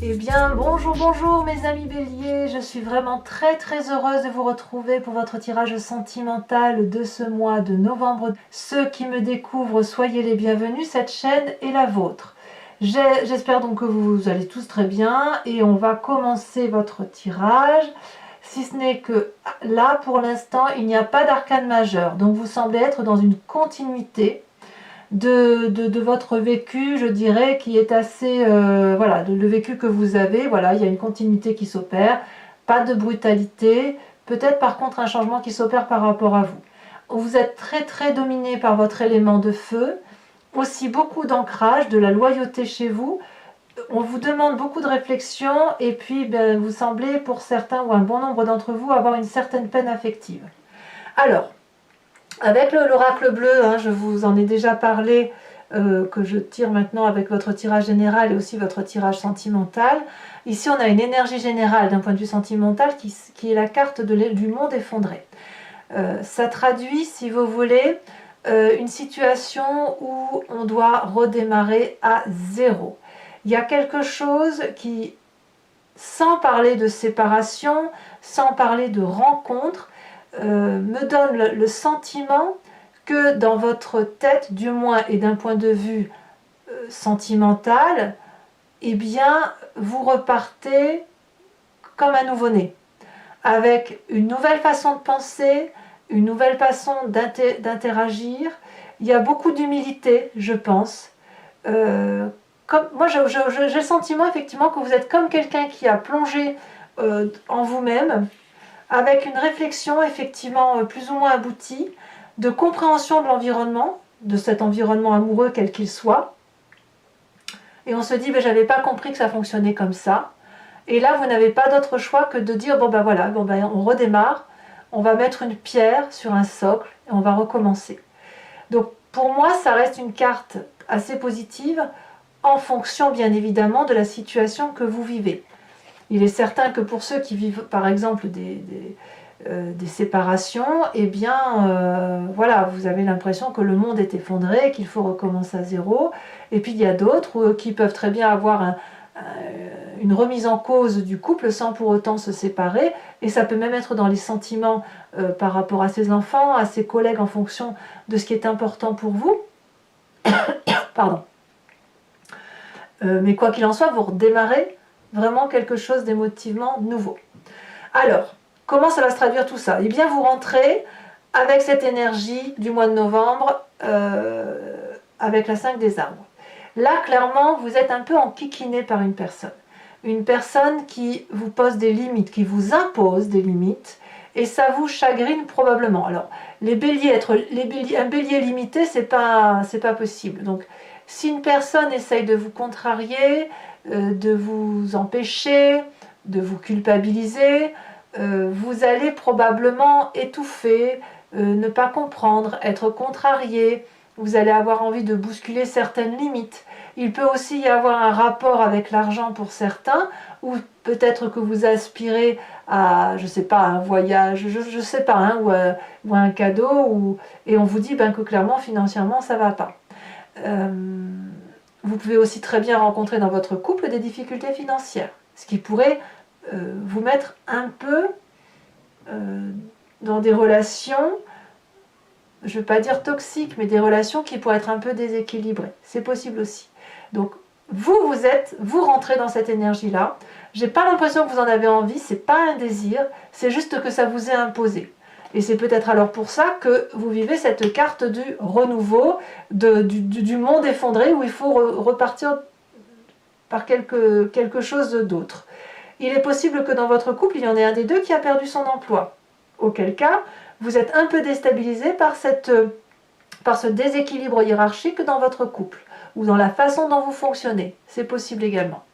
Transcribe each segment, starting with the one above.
Eh bien, bonjour mes amis béliers, je suis vraiment très heureuse de vous retrouver pour votre tirage sentimental de ce mois de novembre. Ceux qui me découvrent, soyez les bienvenus, cette chaîne est la vôtre. J'espère donc que vous allez tous très bien et on va commencer votre tirage. Si ce n'est que là, pour l'instant, il n'y a pas d'arcane majeur, donc vous semblez être dans une continuité de votre vécu, je dirais, qui est assez, voilà, le vécu que vous avez, voilà, il y a une continuité qui s'opère, pas de brutalité, peut-être par contre un changement qui s'opère par rapport à vous. Vous êtes très dominé par votre élément de feu, aussi beaucoup d'ancrage, de la loyauté chez vous, on vous demande beaucoup de réflexion et puis vous semblez pour certains ou un bon nombre d'entre vous avoir une certaine peine affective. Alors, avec l'oracle bleu, je vous en ai déjà parlé, que je tire maintenant avec votre tirage général et aussi votre tirage sentimental. Ici, on a une énergie générale d'un point de vue sentimental qui est la carte du monde effondré. Ça traduit, si vous voulez, une situation où on doit redémarrer à zéro. Il y a quelque chose qui, sans parler de séparation, sans parler de rencontre, me donne le sentiment que dans votre tête, du moins et d'un point de vue sentimental, eh bien, vous repartez comme un nouveau-né, avec une nouvelle façon de penser, une nouvelle façon d'interagir. Il y a beaucoup d'humilité, je pense. Moi, j'ai le sentiment effectivement que vous êtes comme quelqu'un qui a plongé en vous-même, avec une réflexion effectivement plus ou moins aboutie, de compréhension de l'environnement, de cet environnement amoureux quel qu'il soit. Et on se dit, j'avais pas compris que ça fonctionnait comme ça. Et là, vous n'avez pas d'autre choix que de dire, voilà, on redémarre, on va mettre une pierre sur un socle et on va recommencer. Donc pour moi, ça reste une carte assez positive en fonction bien évidemment de la situation que vous vivez. Il est certain que pour ceux qui vivent par exemple des séparations, eh bien voilà, vous avez l'impression que le monde est effondré, qu'il faut recommencer à zéro. Et puis il y a d'autres qui peuvent très bien avoir une remise en cause du couple sans pour autant se séparer. Et ça peut même être dans les sentiments par rapport à ses enfants, à ses collègues, en fonction de ce qui est important pour vous. Pardon. Mais quoi qu'il en soit, vous redémarrez vraiment quelque chose d'émotivement nouveau. Alors, comment ça va se traduire tout ça? Eh bien, vous rentrez avec cette énergie du mois de novembre, avec la 5 des arbres. Là, clairement, vous êtes un peu enquiquiné par une personne. Une personne qui vous pose des limites, qui vous impose des limites, et ça vous chagrine probablement. Alors, un bélier limité, c'est pas possible. Donc, si une personne essaye de vous contrarier, de vous empêcher, de vous culpabiliser, vous allez probablement étouffer, ne pas comprendre, être contrarié, vous allez avoir envie de bousculer certaines limites. Il peut aussi y avoir un rapport avec l'argent pour certains, ou peut-être que vous aspirez à, je sais pas, un voyage, je sais pas, ou un cadeau, et on vous dit que clairement, financièrement, ça va pas. Vous pouvez aussi très bien rencontrer dans votre couple des difficultés financières, ce qui pourrait vous mettre un peu dans des relations, je ne veux pas dire toxiques, mais des relations qui pourraient être un peu déséquilibrées. C'est possible aussi. Donc vous rentrez dans cette énergie-là. J'ai pas l'impression que vous en avez envie, c'est pas un désir, c'est juste que ça vous est imposé. Et c'est peut-être alors pour ça que vous vivez cette carte du renouveau, du monde effondré, où il faut repartir par quelque chose d'autre. Il est possible que dans votre couple, il y en ait un des deux qui a perdu son emploi. Auquel cas, vous êtes un peu déstabilisé par ce déséquilibre hiérarchique dans votre couple, ou dans la façon dont vous fonctionnez. C'est possible également.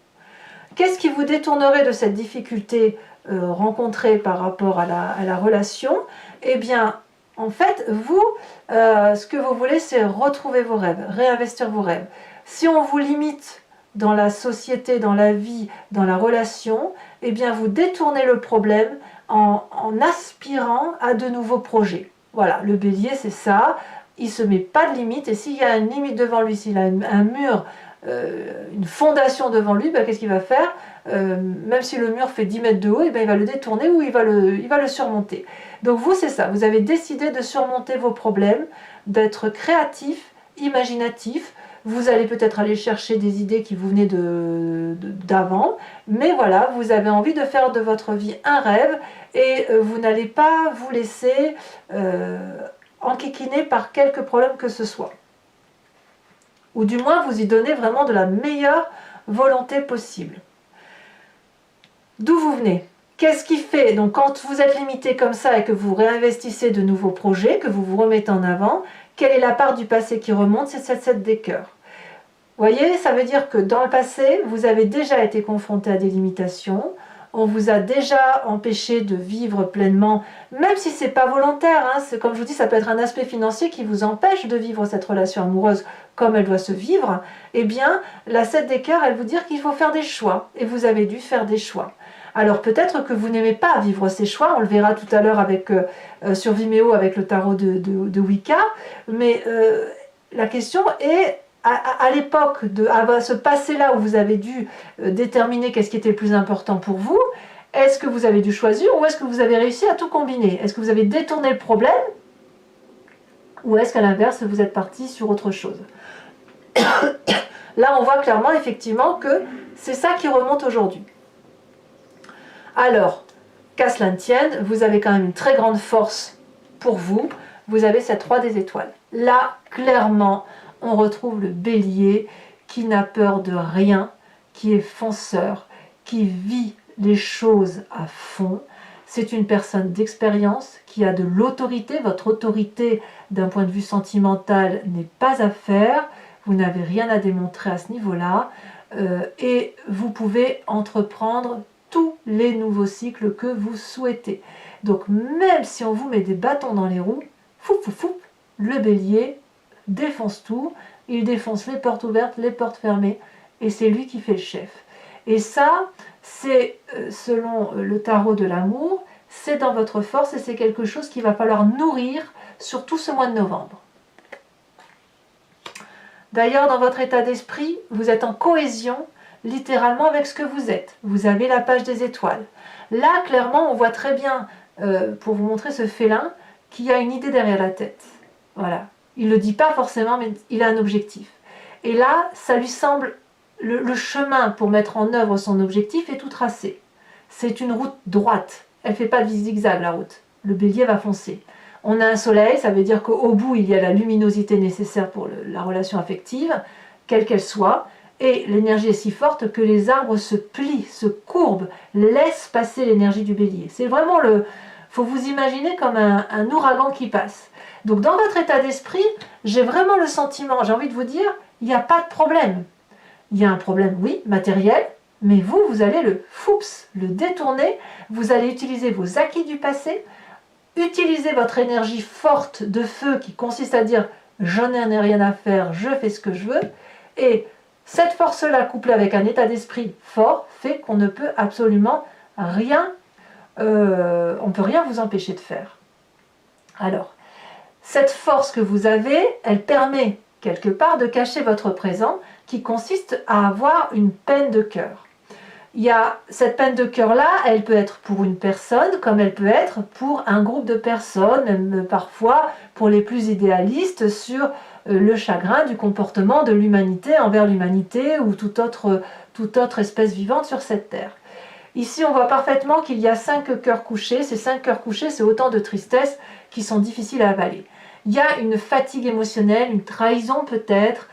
Qu'est-ce qui vous détournerait de cette difficulté rencontrée par rapport à la relation? Eh bien, en fait, vous, ce que vous voulez, c'est retrouver vos rêves, réinvestir vos rêves. Si on vous limite dans la société, dans la vie, dans la relation, eh bien, vous détournez le problème en aspirant à de nouveaux projets. Voilà, le bélier, c'est ça. Il ne se met pas de limite, et s'il y a une limite devant lui, s'il a un mur, une fondation devant lui, qu'est-ce qu'il va faire? même si le mur fait 10 mètres de haut, et bien il va le détourner ou il va le surmonter. Donc vous, c'est ça, vous avez décidé de surmonter vos problèmes, d'être créatif, imaginatif. Vous allez peut-être aller chercher des idées qui vous venaient d'avant, mais voilà, vous avez envie de faire de votre vie un rêve et vous n'allez pas vous laisser enquiquiner par quelque problème que ce soit. Ou du moins, vous y donnez vraiment de la meilleure volonté possible. D'où vous venez? Qu'est-ce qui fait, donc quand vous êtes limité comme ça et que vous réinvestissez de nouveaux projets, que vous vous remettez en avant, quelle est la part du passé qui remonte? C'est cette 7 des cœurs. Vous voyez, ça veut dire que dans le passé, vous avez déjà été confronté à des limitations, on vous a déjà empêché de vivre pleinement, même si ce n'est pas volontaire, hein, comme je vous dis, ça peut être un aspect financier qui vous empêche de vivre cette relation amoureuse comme elle doit se vivre. Eh bien, la 7 des cœurs, elle vous dit qu'il faut faire des choix, et vous avez dû faire des choix. Alors peut-être que vous n'aimez pas vivre ces choix, on le verra tout à l'heure sur Vimeo avec le tarot de Wicca, mais la question est, à l'époque, à ce passé-là où vous avez dû déterminer qu'est-ce qui était le plus important pour vous, est-ce que vous avez dû choisir ou est-ce que vous avez réussi à tout combiner? Est-ce que vous avez détourné le problème ou est-ce qu'à l'inverse, vous êtes parti sur autre chose? Là, on voit clairement, effectivement, que c'est ça qui remonte aujourd'hui. Alors, qu'à cela ne tienne, vous avez quand même une très grande force pour vous. Vous avez cette 3 des étoiles. Là, clairement, on retrouve le bélier qui n'a peur de rien, qui est fonceur, qui vit les choses à fond. C'est une personne d'expérience qui a de l'autorité. Votre autorité, d'un point de vue sentimental, n'est pas à faire. Vous n'avez rien à démontrer à ce niveau-là. Et vous pouvez entreprendre tous les nouveaux cycles que vous souhaitez. Donc même si on vous met des bâtons dans les roues, le bélier défonce tout, il défonce les portes ouvertes, les portes fermées, et c'est lui qui fait le chef. Et ça, c'est selon le tarot de l'amour, c'est dans votre force et c'est quelque chose qu'il va falloir nourrir sur tout ce mois de novembre. D'ailleurs, dans votre état d'esprit, vous êtes en cohésion littéralement avec ce que vous êtes. Vous avez la page des étoiles. Là, clairement, on voit très bien, pour vous montrer ce félin, qui a une idée derrière la tête. Voilà. Il ne le dit pas forcément, mais il a un objectif. Et là, ça lui semble, le chemin pour mettre en œuvre son objectif est tout tracé. C'est une route droite. Elle ne fait pas de zigzag, la route. Le bélier va foncer. On a un soleil, ça veut dire qu'au bout, il y a la luminosité nécessaire pour la relation affective, quelle qu'elle soit. Et l'énergie est si forte que les arbres se plient, se courbent, laissent passer l'énergie du bélier. C'est vraiment faut vous imaginer comme un ouragan qui passe. Donc dans votre état d'esprit, j'ai vraiment le sentiment, j'ai envie de vous dire, il n'y a pas de problème. Il y a un problème, oui, matériel, mais vous allez le détourner, vous allez utiliser vos acquis du passé, utiliser votre énergie forte de feu qui consiste à dire « j'en ai rien à faire, je fais ce que je veux » et cette force-là, couplée avec un état d'esprit fort, fait qu'on ne peut absolument rien, on ne peut rien vous empêcher de faire. Alors, cette force que vous avez, elle permet quelque part de cacher votre présent qui consiste à avoir une peine de cœur. Il y a cette peine de cœur-là, elle peut être pour une personne comme elle peut être pour un groupe de personnes, même parfois pour les plus idéalistes sur le chagrin du comportement de l'humanité envers l'humanité ou toute autre espèce vivante sur cette terre. Ici, on voit parfaitement qu'il y a 5 cœurs couchés. Ces 5 cœurs couchés, c'est autant de tristesse qui sont difficiles à avaler. Il y a une fatigue émotionnelle, une trahison peut-être,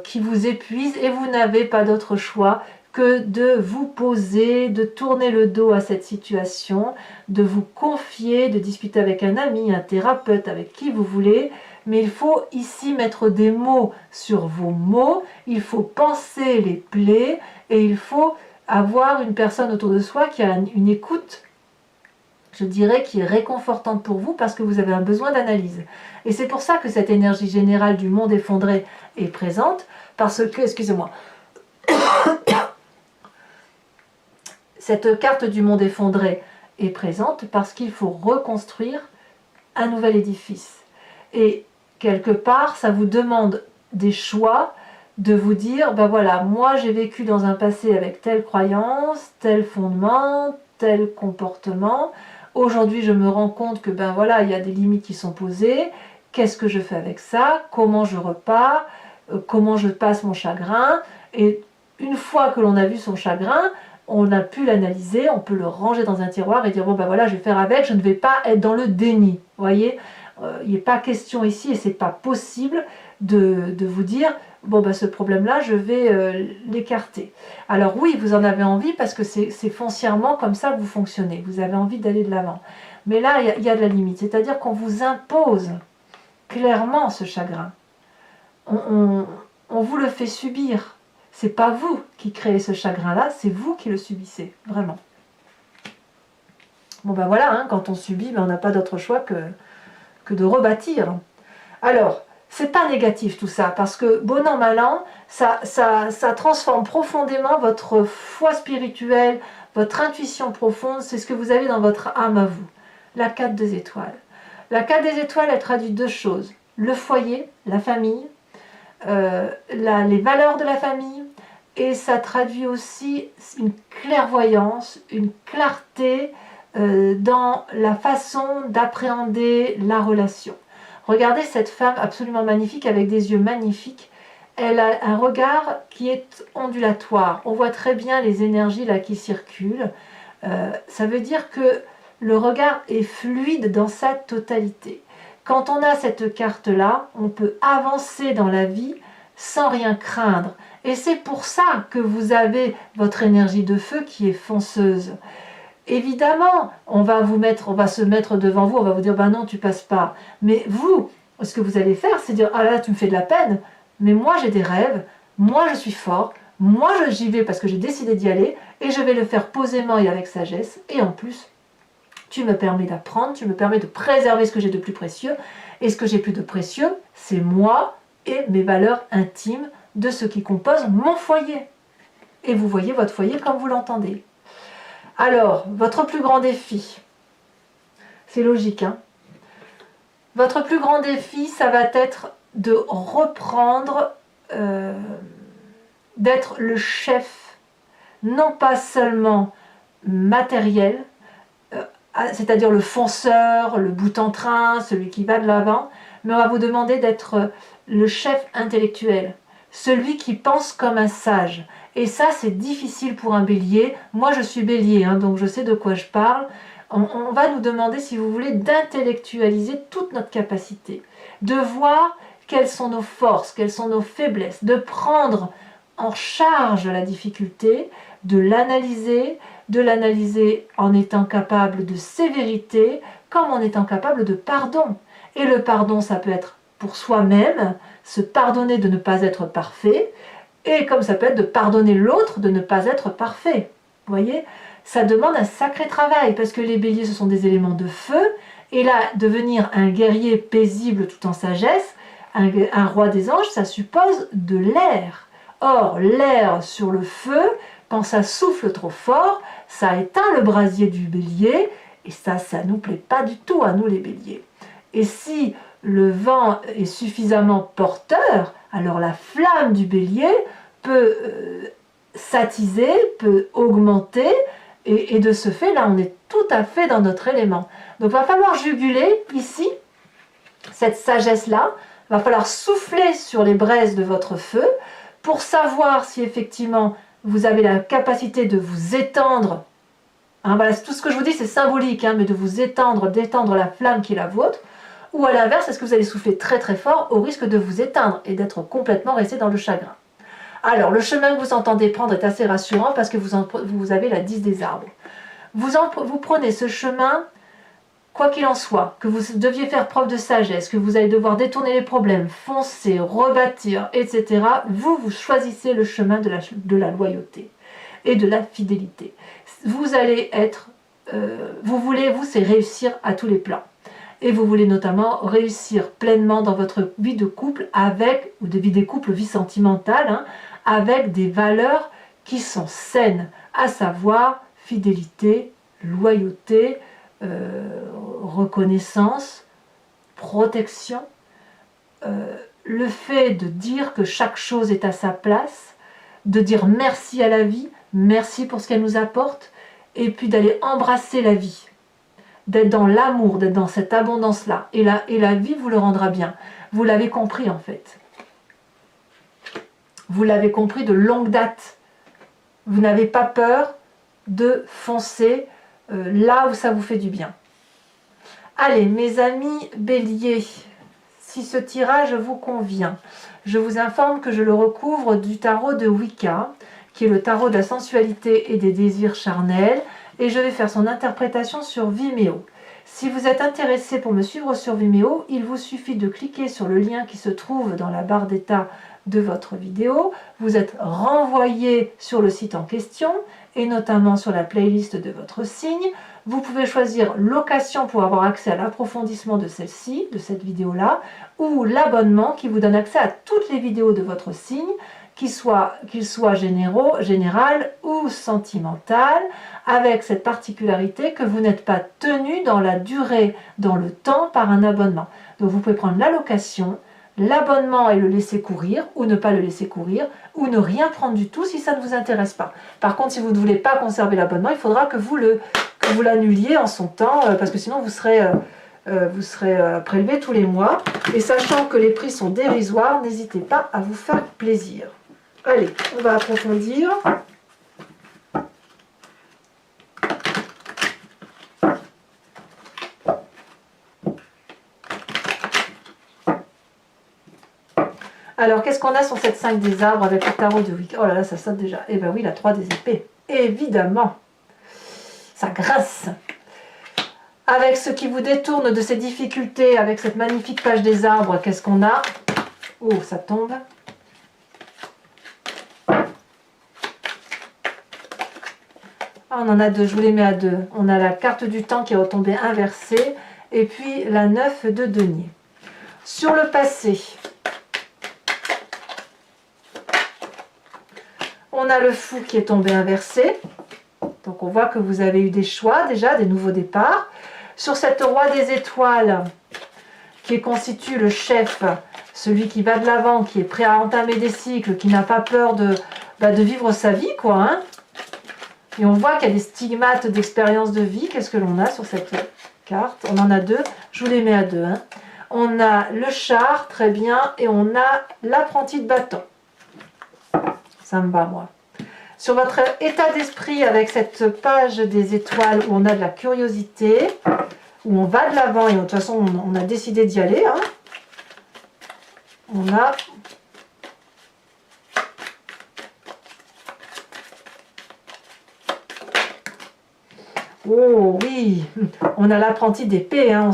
qui vous épuise et vous n'avez pas d'autre choix que de vous poser, de tourner le dos à cette situation, de vous confier, de discuter avec un ami, un thérapeute, avec qui vous voulez. Mais il faut ici mettre des mots sur vos mots, il faut penser les plaies et il faut avoir une personne autour de soi qui a une écoute, je dirais, qui est réconfortante pour vous parce que vous avez un besoin d'analyse. Et c'est pour ça que cette énergie générale du monde effondré est présente, parce que, excusez-moi, cette carte du monde effondré est présente parce qu'il faut reconstruire un nouvel édifice. Et quelque part, ça vous demande des choix, de vous dire, ben voilà, moi j'ai vécu dans un passé avec telle croyance, tel fondement, tel comportement. Aujourd'hui, je me rends compte que ben voilà, il y a des limites qui sont posées. Qu'est-ce que je fais avec ça? Comment je repars? Comment je passe mon chagrin? Et une fois que l'on a vu son chagrin, on a pu l'analyser, on peut le ranger dans un tiroir et dire bon ben voilà, je vais faire avec, je ne vais pas être dans le déni. Vous voyez, il n'est pas question ici et c'est pas possible de vous dire bon ben ce problème-là, je vais l'écarter. Alors oui, vous en avez envie parce que c'est foncièrement comme ça que vous fonctionnez. Vous avez envie d'aller de l'avant. Mais là, il y a de la limite, c'est-à-dire qu'on vous impose clairement ce chagrin. On vous le fait subir. C'est pas vous qui créez ce chagrin-là, c'est vous qui le subissez, vraiment. Bon ben voilà, hein, quand on subit, ben on n'a pas d'autre choix que de rebâtir. Alors, c'est pas négatif tout ça, parce que bon an, mal an, ça transforme profondément votre foi spirituelle, votre intuition profonde, c'est ce que vous avez dans votre âme à vous. La 4 des étoiles. La 4 des étoiles, elle traduit deux choses. Le foyer, la famille, les valeurs de la famille, et ça traduit aussi une clairvoyance, une clarté dans la façon d'appréhender la relation. Regardez cette femme absolument magnifique avec des yeux magnifiques. Elle a un regard qui est ondulatoire. On voit très bien les énergies là qui circulent. Ça veut dire que le regard est fluide dans sa totalité. Quand on a cette carte-là, on peut avancer dans la vie sans rien craindre. Et c'est pour ça que vous avez votre énergie de feu qui est fonceuse. Évidemment, on va se mettre devant vous, on va vous dire, ben non, tu passes pas. Mais vous, ce que vous allez faire, c'est dire, ah là, tu me fais de la peine, mais moi j'ai des rêves, moi je suis fort, moi j'y vais parce que j'ai décidé d'y aller, et je vais le faire posément et avec sagesse, et en plus, tu me permets d'apprendre, tu me permets de préserver ce que j'ai de plus précieux, et ce que j'ai plus de précieux, c'est moi et mes valeurs intimes de ce qui compose mon foyer. Et vous voyez votre foyer comme vous l'entendez. Alors, votre plus grand défi, c'est logique, hein? Votre plus grand défi, ça va être de reprendre, d'être le chef, non pas seulement matériel, c'est-à-dire le fonceur, le bout en train, celui qui va de l'avant, mais on va vous demander d'être le chef intellectuel, celui qui pense comme un sage. Et ça, c'est difficile pour un bélier. Moi, je suis bélier, hein, donc je sais de quoi je parle. On va nous demander, si vous voulez, d'intellectualiser toute notre capacité, de voir quelles sont nos forces, quelles sont nos faiblesses, de prendre en charge la difficulté, de l'analyser en étant capable de sévérité, comme en étant capable de pardon. Et le pardon, ça peut être pour soi-même, se pardonner de ne pas être parfait, et comme ça peut être de pardonner l'autre de ne pas être parfait. Vous voyez, ça demande un sacré travail, parce que les béliers, ce sont des éléments de feu, et là, devenir un guerrier paisible tout en sagesse, un roi des anges, ça suppose de l'air. Or, l'air sur le feu, quand ça souffle trop fort, ça éteint le brasier du bélier, et ça nous plaît pas du tout à nous les béliers. Et si le vent est suffisamment porteur, alors la flamme du bélier peut s'attiser, peut augmenter, et de ce fait, là, on est tout à fait dans notre élément. Donc, il va falloir juguler ici, cette sagesse-là, il va falloir souffler sur les braises de votre feu pour savoir si effectivement vous avez la capacité de vous étendre. Hein, voilà, tout ce que je vous dis, c'est symbolique, hein, mais de vous étendre, d'étendre la flamme qui est la vôtre. Ou à l'inverse, est-ce que vous allez souffler très très fort au risque de vous éteindre et d'être complètement resté dans le chagrin? Alors, le chemin que vous entendez prendre est assez rassurant parce que vous avez la 10 des arbres. Vous prenez ce chemin, quoi qu'il en soit, que vous deviez faire preuve de sagesse, que vous allez devoir détourner les problèmes, foncer, rebâtir, etc. Vous choisissez le chemin de la loyauté et de la fidélité. Vous allez être, c'est réussir à tous les plans. Et vous voulez notamment réussir pleinement dans votre vie de couple ou de vie des couples, vie sentimentale, hein, avec des valeurs qui sont saines, à savoir fidélité, loyauté, reconnaissance, protection, le fait de dire que chaque chose est à sa place, de dire merci à la vie, merci pour ce qu'elle nous apporte, et puis d'aller embrasser la vie, d'être dans l'amour, d'être dans cette abondance-là. Et la vie vous le rendra bien. Vous l'avez compris en fait. Vous l'avez compris de longue date. Vous n'avez pas peur de foncer là où ça vous fait du bien. Allez, mes amis béliers, si ce tirage vous convient, je vous informe que je le recouvre du tarot de Wicca, qui est le tarot de la sensualité et des désirs charnels, et je vais faire son interprétation sur Vimeo. Si vous êtes intéressé pour me suivre sur Vimeo, il vous suffit de cliquer sur le lien qui se trouve dans la barre d'état de votre vidéo. Vous êtes renvoyé sur le site en question, et notamment sur la playlist de votre signe. Vous pouvez choisir location pour avoir accès à l'approfondissement de celle-ci, de cette vidéo-là, ou l'abonnement qui vous donne accès à toutes les vidéos de votre signe, qu'il soit général ou sentimental, avec cette particularité que vous n'êtes pas tenu dans la durée, dans le temps, par un abonnement. Donc vous pouvez prendre la location, l'abonnement et le laisser courir, ou ne pas le laisser courir, ou ne rien prendre du tout si ça ne vous intéresse pas. Par contre, si vous ne voulez pas conserver l'abonnement, il faudra que vous l'annuliez en son temps, parce que sinon vous serez prélevé tous les mois. Et sachant que les prix sont dérisoires, n'hésitez pas à vous faire plaisir. Allez, on va approfondir. Alors, qu'est-ce qu'on a sur cette 5 des arbres avec le tarot de Wicca? Oh là là, ça saute déjà. Eh bien oui, la 3 des épées. Évidemment. Ça grince. Avec ce qui vous détourne de ces difficultés, avec cette magnifique page des arbres, qu'est-ce qu'on a? Oh, ça tombe. Ah, on en a deux, je vous les mets à deux. On a la carte du temps qui est retombée inversée, et puis la 9 de denier. Sur le passé, on a le fou qui est tombé inversé. Donc on voit que vous avez eu des choix déjà, des nouveaux départs. Sur cette roi des étoiles, qui constitue le chef, celui qui va de l'avant, qui est prêt à entamer des cycles, qui n'a pas peur de vivre sa vie, quoi. Hein. Et on voit qu'il y a des stigmates d'expérience de vie. Qu'est-ce que l'on a sur cette carte? On en a deux, je vous les mets à deux. Hein. On a le char, très bien, et on a l'apprenti de bâton. Ça me va, moi. Sur votre état d'esprit, avec cette page des étoiles où on a de la curiosité, où on va de l'avant, et de toute façon, on a décidé d'y aller. Hein. On a... Oh oui, on a l'apprenti d'épée, hein.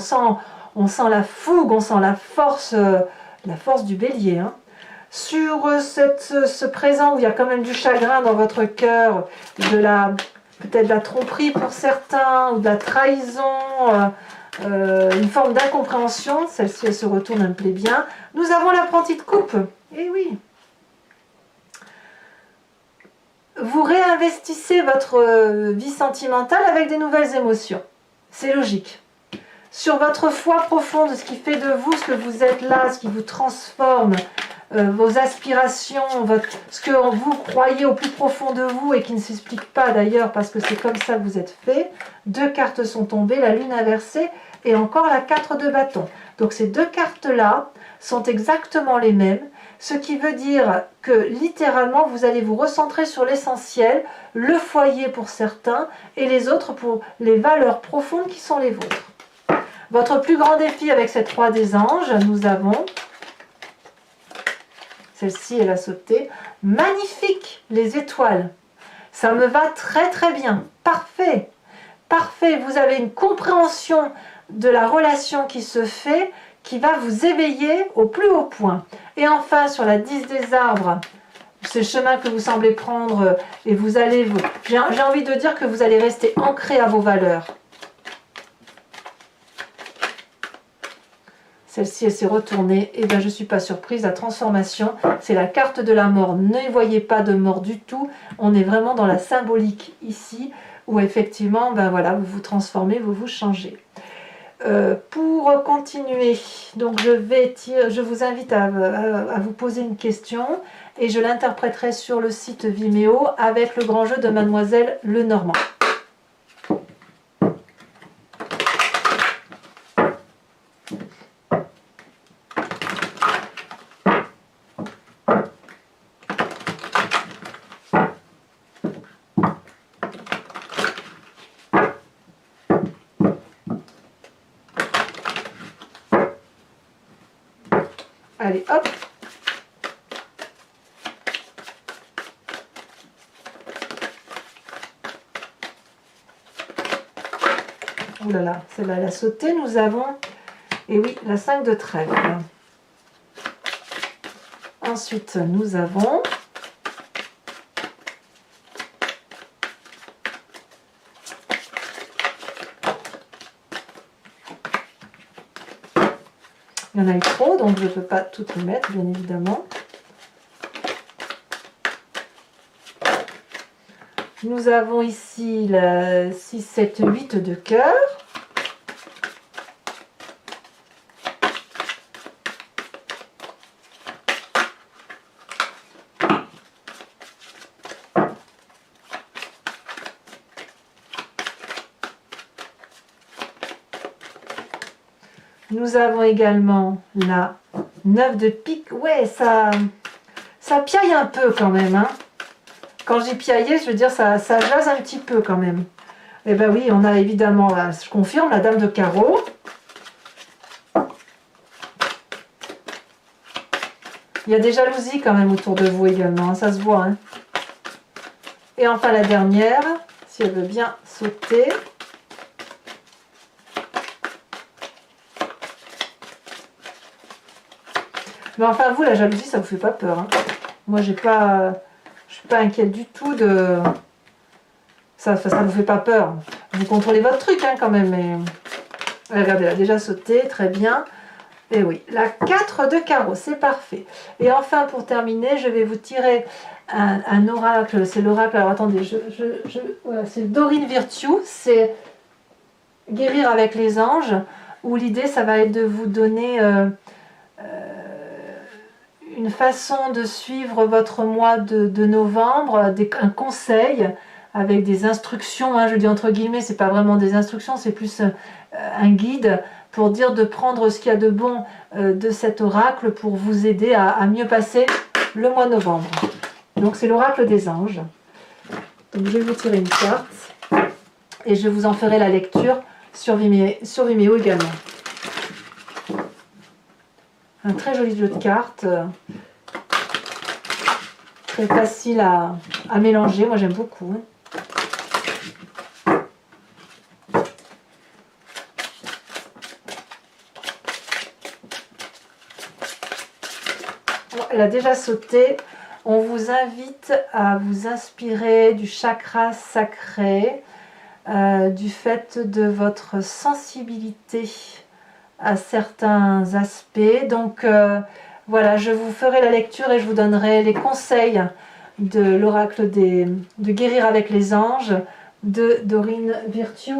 On sent la fougue, on sent la force du bélier. Hein. Sur ce présent où il y a quand même du chagrin dans votre cœur, peut-être de la tromperie pour certains, ou de la trahison, une forme d'incompréhension, celle-ci elle se retourne, elle me plaît bien. Nous avons l'apprenti de coupe, eh oui. Vous réinvestissez votre vie sentimentale avec des nouvelles émotions. C'est logique. Sur votre foi profonde, ce qui fait de vous ce que vous êtes là, ce qui vous transforme, vos aspirations, ce que vous croyez au plus profond de vous et qui ne s'explique pas d'ailleurs parce que c'est comme ça que vous êtes fait. Deux cartes sont tombées, la lune inversée et encore la 4 de bâton. Donc ces deux cartes-là sont exactement les mêmes. Ce qui veut dire que littéralement vous allez vous recentrer sur l'essentiel, le foyer pour certains et les autres pour les valeurs profondes qui sont les vôtres. Votre plus grand défi avec cette roi des anges, nous avons, celle-ci elle a sauté, magnifique, les étoiles. Ça me va très très bien, parfait, parfait. Vous avez une compréhension de la relation qui se fait, qui va vous éveiller au plus haut point. Et enfin, sur la 10 des arbres, c'est le chemin que vous semblez prendre et vous allez... J'ai envie de dire que vous allez rester ancré à vos valeurs. Celle-ci, elle s'est retournée. Et bien, je ne suis pas surprise. La transformation, c'est la carte de la mort. Ne voyez pas de mort du tout. On est vraiment dans la symbolique ici, où effectivement, ben voilà, vous vous transformez, vous vous changez. Pour continuer, donc je vous invite à vous poser une question et je l'interpréterai sur le site Vimeo avec le grand jeu de Mademoiselle Lenormand. Allez, hop. Ouh là là, celle-là, elle a sauté. Nous avons, et oui, la 5 de trèfle. Ensuite, nous avons il y en a eu trop, donc je ne peux pas toutes les mettre, bien évidemment. Nous avons ici la 6, 7, 8 de cœur. Nous avons également la 9 de pique. Ouais, ça piaille un peu quand même. Hein. Quand j'ai piaillé, je veux dire, ça jase un petit peu quand même. Et ben oui, on a évidemment, je confirme, la dame de carreau. Il y a des jalousies quand même autour de vous également, hein, ça se voit. Hein. Et enfin la dernière, si elle veut bien sauter. Mais enfin vous, la jalousie, ça vous fait pas peur. Hein. Moi, je suis pas inquiète du tout de... Ça vous fait pas peur. Vous contrôlez votre truc hein, quand même. Mais... Regardez, elle a déjà sauté, très bien. Et oui, la 4 de carreau, c'est parfait. Et enfin, pour terminer, je vais vous tirer un oracle. C'est l'oracle, alors attendez, voilà, c'est Dorine Virtue, c'est guérir avec les anges, où l'idée, ça va être de vous donner une façon de suivre votre mois de novembre, un conseil avec des instructions, hein, je dis entre guillemets, c'est pas vraiment des instructions, c'est plus un guide pour dire de prendre ce qu'il y a de bon de cet oracle pour vous aider à mieux passer le mois de novembre. Donc c'est l'oracle des anges. Donc je vais vous tirer une carte et je vous en ferai la lecture sur Vimeo également. Un très joli jeu de cartes, très facile à mélanger, moi j'aime beaucoup. Hein. Elle a déjà sauté. On vous invite à vous inspirer du chakra sacré, du fait de votre sensibilité à certains aspects. Donc voilà, je vous ferai la lecture et je vous donnerai les conseils de l'oracle de guérir avec les anges de Dorine Virtue.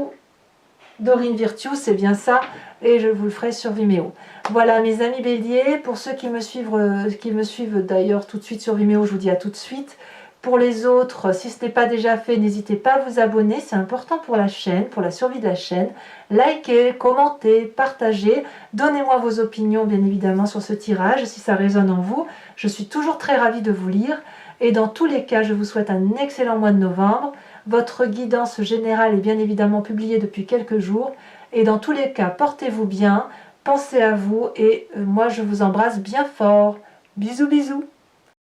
Dorine Virtue, c'est bien ça, et je vous le ferai sur Vimeo. Voilà mes amis béliers, pour ceux qui me suivent d'ailleurs tout de suite sur Vimeo, je vous dis à tout de suite. Pour les autres, si ce n'est pas déjà fait, n'hésitez pas à vous abonner, c'est important pour la chaîne, pour la survie de la chaîne. Likez, commentez, partagez, donnez-moi vos opinions bien évidemment sur ce tirage, si ça résonne en vous. Je suis toujours très ravie de vous lire, et dans tous les cas, je vous souhaite un excellent mois de novembre. Votre guidance générale est bien évidemment publiée depuis quelques jours, et dans tous les cas, portez-vous bien, pensez à vous, et moi je vous embrasse bien fort. Bisous bisous.